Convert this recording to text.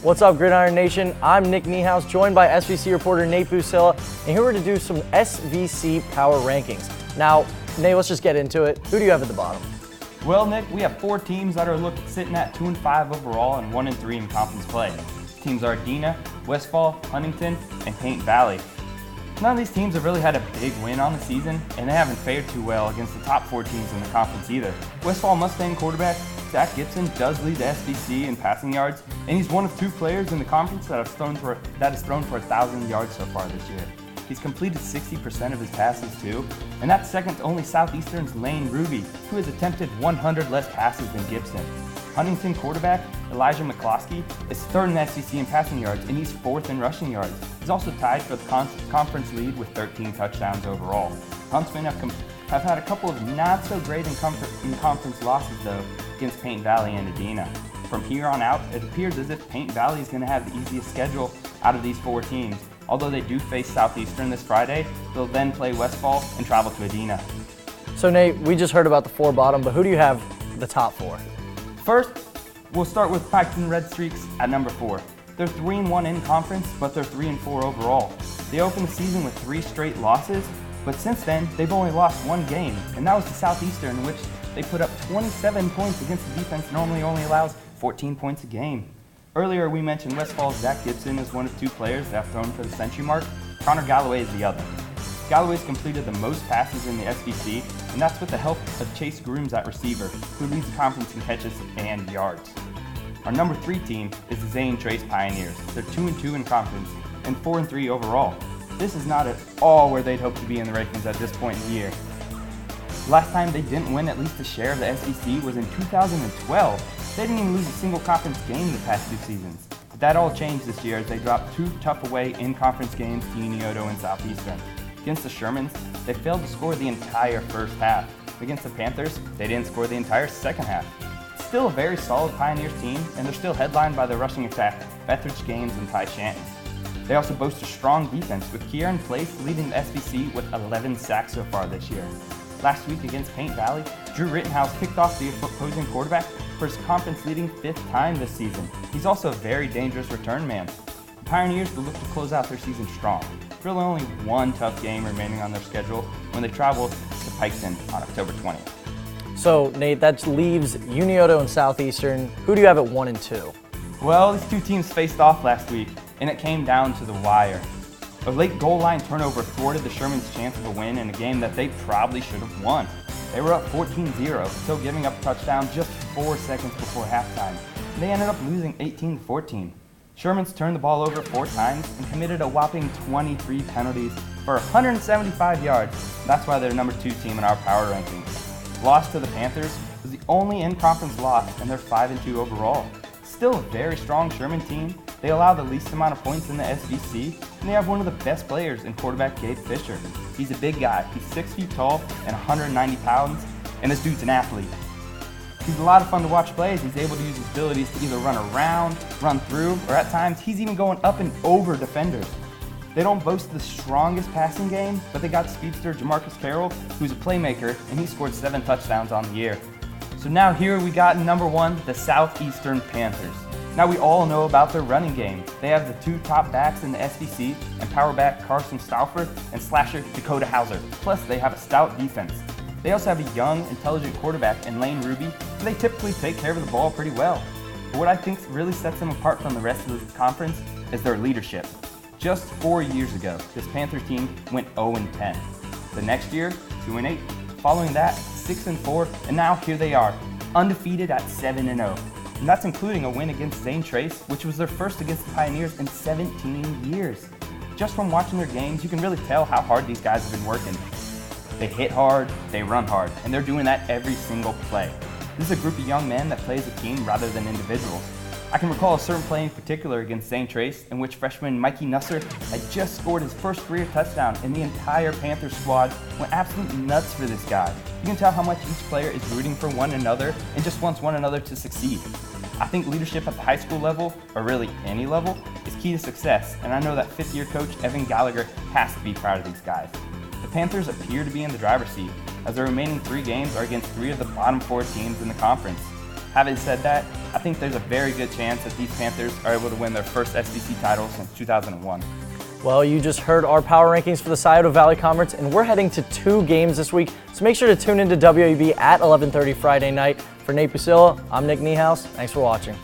What's up, Gridiron Nation? I'm Nick Neihaus, joined by SVC reporter Nate Buccilla, and here we're to do some SVC power rankings. Now, Nate, let's just get into it. Who do you have at the bottom? Well, Nick, we have 4 teams that are sitting at 2-5 overall and 1-3 in conference play. Teams are Edina, Westfall, Huntington, and Paint Valley. None of these teams have really had a big win on the season, and they haven't fared too well against the top 4 teams in the conference either. Westfall Mustang quarterback Zach Gibson does lead the SVC in passing yards, and he's one of 2 players in the conference that has thrown for 1,000 yards so far this year. He's completed 60% of his passes too, and that's second to only Southeastern's Lane Ruby, who has attempted 100 less passes than Gibson. Huntington quarterback Elijah McCloskey is 3rd in the SVC in passing yards, and he's 4th in rushing yards. He's also tied for the conference lead with 13 touchdowns overall. Huntsmen have had a couple of not so great in conference losses though against Paint Valley and Edina. From here on out, it appears as if Paint Valley is going to have the easiest schedule out of these 4 teams. Although they do face Southeastern this Friday, they'll then play Westfall and travel to Edina. So Nate, we just heard about the 4 bottom, but who do you have the top 4? First, we'll start with Paxton Red Streaks at number 4. They're 3-1 in conference, but they're 3-4 overall. They opened the season with 3 straight losses, but since then, they've only lost 1 game, and that was to Southeastern, in which they put up 27 points against the defense normally only allows 14 points a game. Earlier, we mentioned Westfall's Zach Gibson is one of 2 players that have thrown for the century mark. Connor Galloway is the other. Galloway's completed the most passes in the SVC, and that's with the help of Chase Grooms at receiver, who leads the conference in catches and yards. Our number 3 team is the Zane Trace Pioneers. They're 2-2 in conference and 4-3 overall. This is not at all where they'd hope to be in the rankings at this point in the year. Last time they didn't win at least a share of the SVC was in 2012. They didn't even lose a single conference game the past 2 seasons. But that all changed this year as they dropped 2 tough away in-conference games to Neosho and Southeastern. Against the Shermans, they failed to score the entire first half. Against the Panthers, they didn't score the entire second half. It's still a very solid Pioneers team, and they're still headlined by their rushing attack, Bethridge Gaines and Ty Shanton. They also boast a strong defense, with Kieran Place leading the SVC with 11 sacks so far this year. Last week against Paint Valley, Drew Rittenhouse kicked off the opposing quarterback for his conference-leading 5th time this season. He's also a very dangerous return man. The Pioneers will look to close out their season strong. There's really only 1 tough game remaining on their schedule when they travel to Paxton on October 20th. So Nate, that leaves Neosho and Southeastern. Who do you have at 1 and 2? Well, these 2 teams faced off last week, and it came down to the wire. A late goal line turnover thwarted the Shermans' chance of a win in a game that they probably should have won. They were up 14-0, until giving up a touchdown just 4 seconds before halftime. They ended up losing 18-14. Shermans turned the ball over 4 times and committed a whopping 23 penalties for 175 yards. That's why they're number 2 team in our power rankings. Loss to the Panthers was the only in-conference loss, and they're 5-2 overall. Still a very strong Sherman team. They allow the least amount of points in the SVC, and they have one of the best players in quarterback Gabe Fisher. He's a big guy. He's 6 feet tall and 190 pounds, and this dude's an athlete. He's a lot of fun to watch play as he's able to use his abilities to either run around, run through, or at times he's even going up and over defenders. They don't boast the strongest passing game, but they got speedster Jamarcus Carroll, who's a playmaker, and he scored 7 touchdowns on the year. So now here we got number 1, the Southeastern Panthers. Now we all know about their running game. They have the 2 top backs in the SVC, and power back Carson Stauffer and slasher Dakota Hauser. Plus they have a stout defense. They also have a young, intelligent quarterback in Lane Ruby, so they typically take care of the ball pretty well. But what I think really sets them apart from the rest of the conference is their leadership. Just 4 years ago, this Panthers team went 0-10. The next year, 2-8. Following that, 6-4, and now here they are, undefeated at 7-0. And that's including a win against Zane Trace, which was their first against the Pioneers in 17 years. Just from watching their games, you can really tell how hard these guys have been working. They hit hard, they run hard, and they're doing that every single play. This is a group of young men that play as a team rather than individuals. I can recall a certain play in particular against Zane Trace in which freshman Mikey Nusser had just scored his first career touchdown, and the entire Panthers squad went absolutely nuts for this guy. You can tell how much each player is rooting for one another and just wants one another to succeed. I think leadership at the high school level, or really any level, is key to success, and I know that 5th-year coach Evan Gallagher has to be proud of these guys. The Panthers appear to be in the driver's seat, as the remaining 3 games are against 3 of the bottom 4 teams in the conference. Having said that, I think there's a very good chance that these Panthers are able to win their first SVC title since 2001. Well, you just heard our power rankings for the Scioto Valley Conference, and we're heading to 2 games this week, so make sure to tune into WAB at 11:30 Friday night. For Nate Buccilla, I'm Nick Neihaus. Thanks for watching.